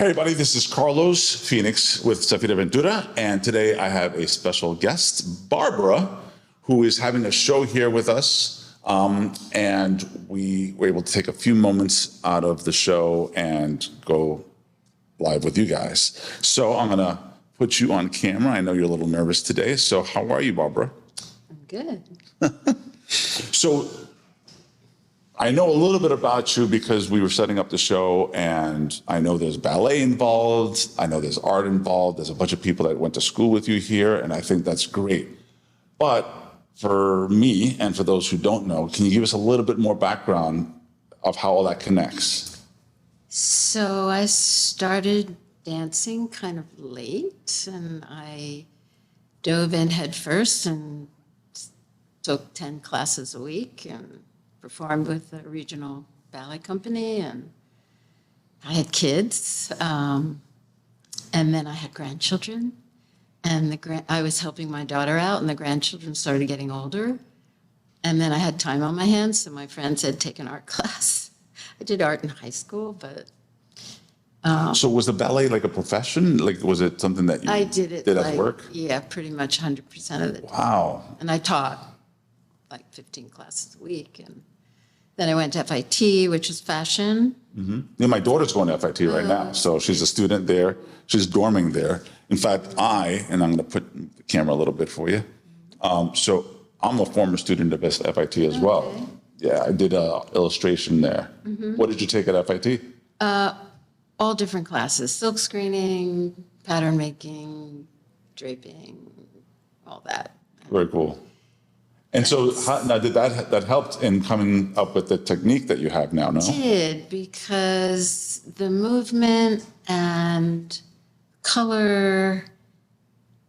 Hey everybody, this is Carlos Phoenix with Ventura, and today I have a special guest, Barbara, who is having a show here with us, and we were able to take a few moments out of the show and go live with you guys. So I'm gonna put you on camera. I know you're a little nervous today, so how are you, Barbara? I'm good. So I know a little bit about you because we were setting up the show, and I know there's ballet involved. I know there's art involved. There's a bunch of people that went to school with you here, and I think that's great. But for me, and for those who don't know, can you give us a little bit more background of how all that connects? So I started dancing kind of late, and I dove in head first and took 10 classes a week and performed with a regional ballet company, and I had kids, and then I had grandchildren, and I was helping my daughter out, and the grandchildren started getting older, and then I had time on my hands, so my friend said, take an art class. I did art in high school, but So was the ballet like a profession? Like, was it something that you I did it did like, at work? yeah, pretty much 100% of the time. Wow. And I taught like 15 classes a week, and then I went to FIT, which is fashion. Yeah, my daughter's going to FIT right now, so she's a student there. She's dorming there. In fact, and I'm going to put the camera a little bit for you. So I'm a former student of FIT as well. Yeah, I did illustration there. What did you take at FIT? All different classes: silk screening, pattern making, draping, all that. Very cool. And so now did that helped in coming up with the technique that you have now, no? It did, because the movement and color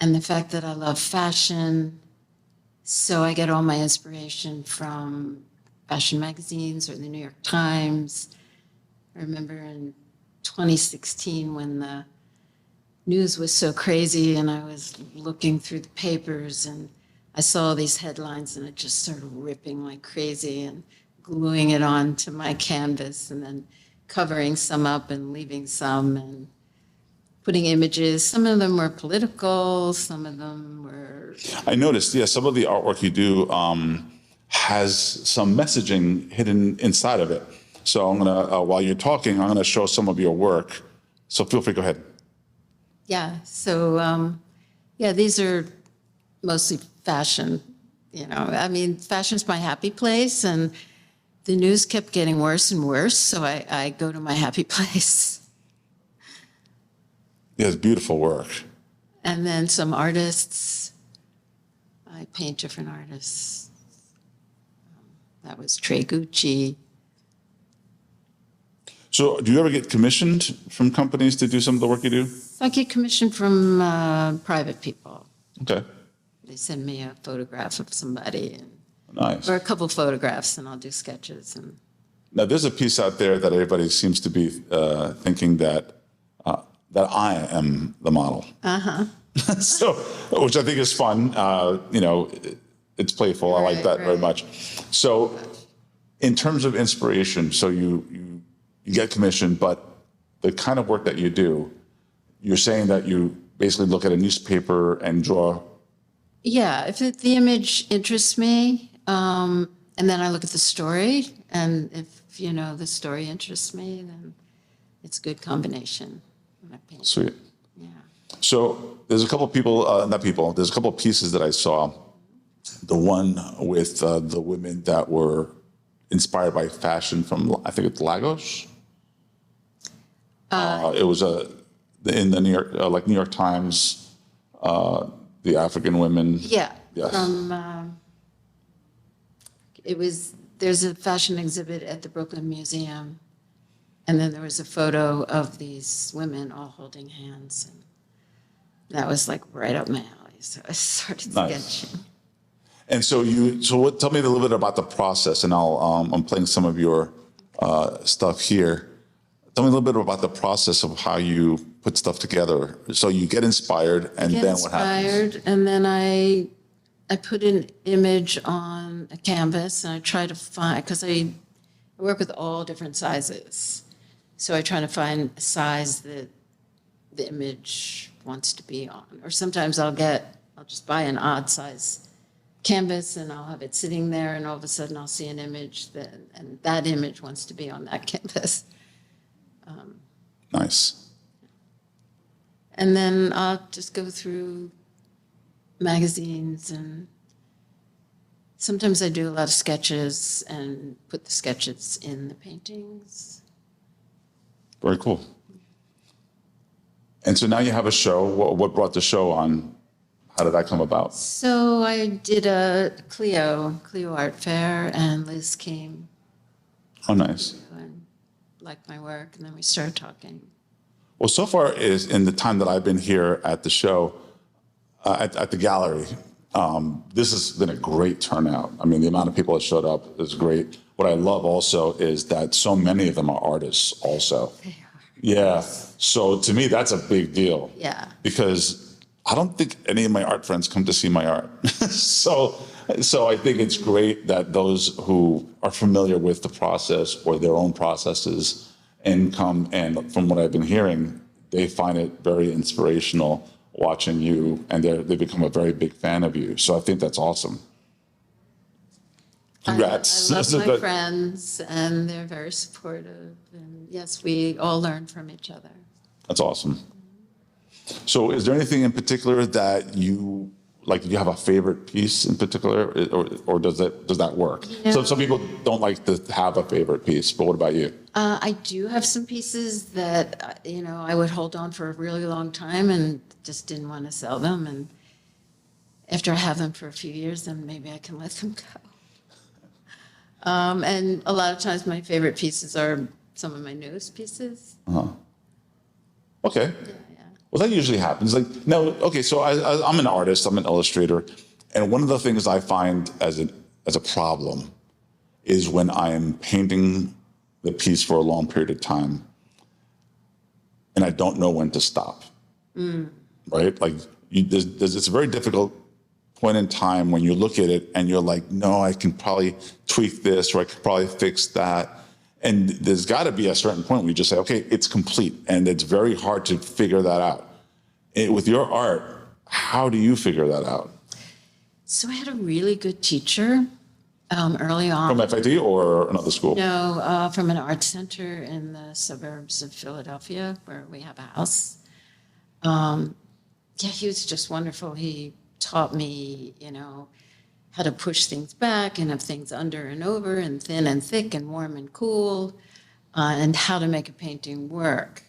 and the fact that I love fashion, so I get all my inspiration from fashion magazines or the New York Times. I remember in 2016 when the news was so crazy and I was looking through the papers and I saw these headlines and it just started ripping like crazy and gluing it onto my canvas and then covering some up and leaving some and putting images. Some of them were political, some of them were... I noticed, yeah, some of the artwork you do has some messaging hidden inside of it. So I'm gonna, while you're talking, I'm gonna show some of your work. So feel free, go ahead. Yeah, so yeah, these are mostly fashion, you know. I mean, fashion's my happy place, and the news kept getting worse and worse, so I go to my happy place. Yeah, it's beautiful work. And then some artists, I paint different artists. That was Trey Gucci. So do you ever get commissioned from companies to do some of the work you do? I get commissioned from private people. Okay. They send me a photograph of somebody, and, Nice. or a couple photographs, and I'll do sketches. And Now, there's a piece out there that everybody seems to be thinking that I am the model. So, which I think is fun. You know, it's playful. I like that very much. So, in terms of inspiration, so you get commissioned, but the kind of work that you do, you're saying that you basically look at a newspaper and draw. yeah, if the image interests me, and then I look at the story, and if, you know, the story interests me, then it's a good combination when I paint. Sweet. Yeah. So there's a couple people, there's a couple of pieces that I saw. The one with the women that were inspired by fashion from, I think it's Lagos. It was in the New York, like New York Times, the African women. Yeah. Yes. There's a fashion exhibit at the Brooklyn Museum, and then there was a photo of these women all holding hands, and that was like right up my alley. So I started sketching. And so tell me a little bit about the process, and I'm playing some of your stuff here. Tell me a little bit about the process of how you put stuff together. So you get inspired, and then what happens? And then I put an image on a canvas, and I try to find, because I work with all different sizes. So I try to find a size that the image wants to be on. Or sometimes I'll just buy an odd size canvas and I'll have it sitting there and all of a sudden I'll see an image and that image wants to be on that canvas. Nice. And then I'll just go through magazines, and sometimes I do a lot of sketches and put the sketches in the paintings. Very cool. And so now you have a show. What brought the show on? How did that come about? So I did a Clio art fair, and Liz came Oh, nice. and liked my work, and then we started talking. Well, so far is in the time that I've been here at the show, at the gallery, this has been a great turnout. I mean, the amount of people that showed up is great. What I love also is that so many of them are artists also. They are. Yeah. So to me, that's a big deal. Yeah. Because I don't think any of my art friends come to see my art. So I think it's great that those who are familiar with the process or their own processes and come, and from what I've been hearing, they find it very inspirational watching you, and they become a very big fan of you. So I think that's awesome. Congrats. I love my friends, and they're very supportive. And yes, we all learn from each other. That's awesome. So is there anything in particular that you, like, do you have a favorite piece in particular, or does that work? So some people don't like to have a favorite piece, but what about you? I do have some pieces that, I would hold on for a really long time and just didn't want to sell them. And after I have them for a few years, then maybe I can let them go. And a lot of times my favorite pieces are some of my newest pieces. Okay. Yeah. Well, that usually happens. Like, no, okay, so I'm an artist, I'm an illustrator, and one of the things I find as a problem is when I'm painting the piece for a long period of time, and I don't know when to stop. Right? Like, it's a very difficult point in time when you look at it and you're like, no, I can probably tweak this, or I could probably fix that. And there's got to be a certain point where you just say, okay, it's complete. And it's very hard to figure that out. With your art, how do you figure that out? So I had a really good teacher early on. From FIT or another school? No, from an art center in the suburbs of Philadelphia, where we have a house. Yeah, he was just wonderful. He taught me, how to push things back and have things under and over and thin and thick and warm and cool, and how to make a painting work.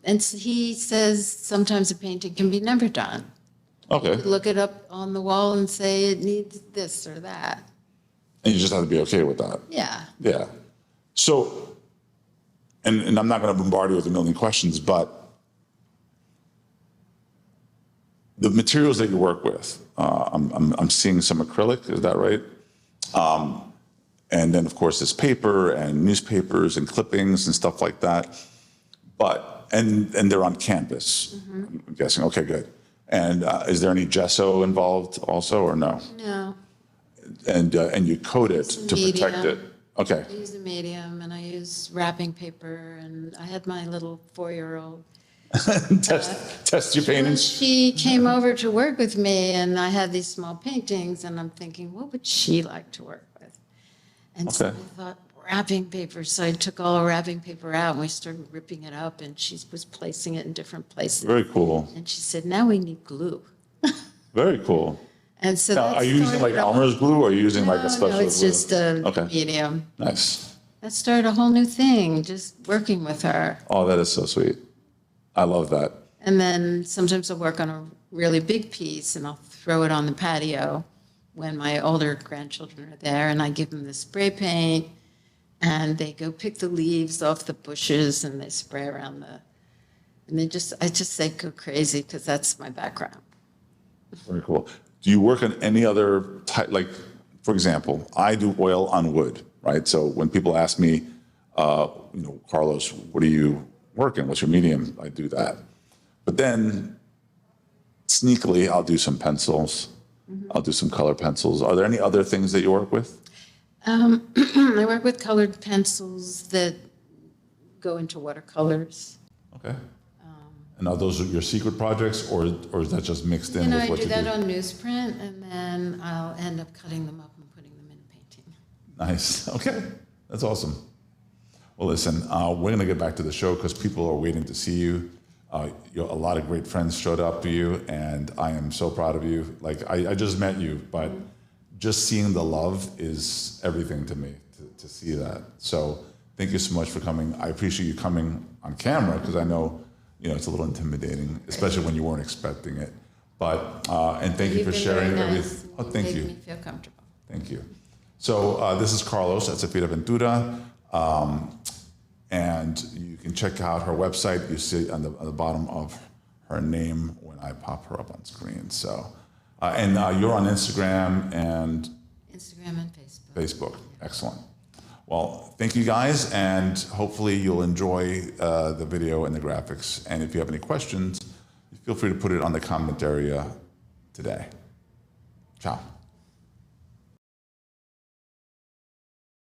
And so he says sometimes a painting can be never done. Okay. Look it up on the wall and say it needs this or that. And you just have to be okay with that. Yeah. Yeah. So, and I'm not going to bombard you with a million questions, but the materials that you work with, I'm seeing some acrylic, is that right? And then, of course, there's paper and newspapers and clippings and stuff like that. But, and they're on canvas, I'm guessing. Okay, good. And is there any gesso involved also, or no? No. And you coat it to protect it. Okay. I use a medium and I use wrapping paper, and I had my little 4-year-old. Test your paintings. She came over to work with me, and I had these small paintings, and I'm thinking, what would she like to work with? And so I thought, wrapping paper. So I took all the wrapping paper out, and we started ripping it up, and she was placing it in different places. Very cool. And she said, now we need glue. Very cool. And so Now, are you using like Elmer's glue, or are you using like a special glue? No, it's just a medium. Nice. That started a whole new thing, just working with her. Oh, that is so sweet. I love that. And then sometimes I'll work on a really big piece and I'll throw it on the patio when my older grandchildren are there, and I give them the spray paint and they go pick the leaves off the bushes and they spray around and they go crazy because that's my background. Very cool. Do you work on any other type, like, for example, I do oil on wood, right? So when people ask me, Carlos, what are you working? What's your medium? I do that. But then sneakily, I'll do some pencils. I'll do some color pencils. Are there any other things that you work with? I work with colored pencils that go into watercolors. Okay. And are those your secret projects, or is that just mixed in You know, with I what do you that do? on newsprint, and then I'll end up cutting them up and putting them in a painting. Nice. Okay, that's awesome. Well, listen, we're gonna get back to the show because people are waiting to see you. A lot of great friends showed up to you, and I am so proud of you. Like I just met you, but just seeing the love is everything to me. To see that. So thank you so much for coming. I appreciate you coming on camera because I know, it's a little intimidating, especially when you weren't expecting it. But and thank you for sharing You've been very everything. nice. Oh, thank Made you. me feel comfortable. Thank you. So this is Carlos at Ventura. And you can check out her website. You see on the bottom of her name when I pop her up on screen. So, and you're on Instagram and Instagram and Facebook. Facebook. Excellent. Well, thank you guys, and hopefully you'll enjoy the video and the graphics. And if you have any questions, feel free to put it on the comment area today. Ciao.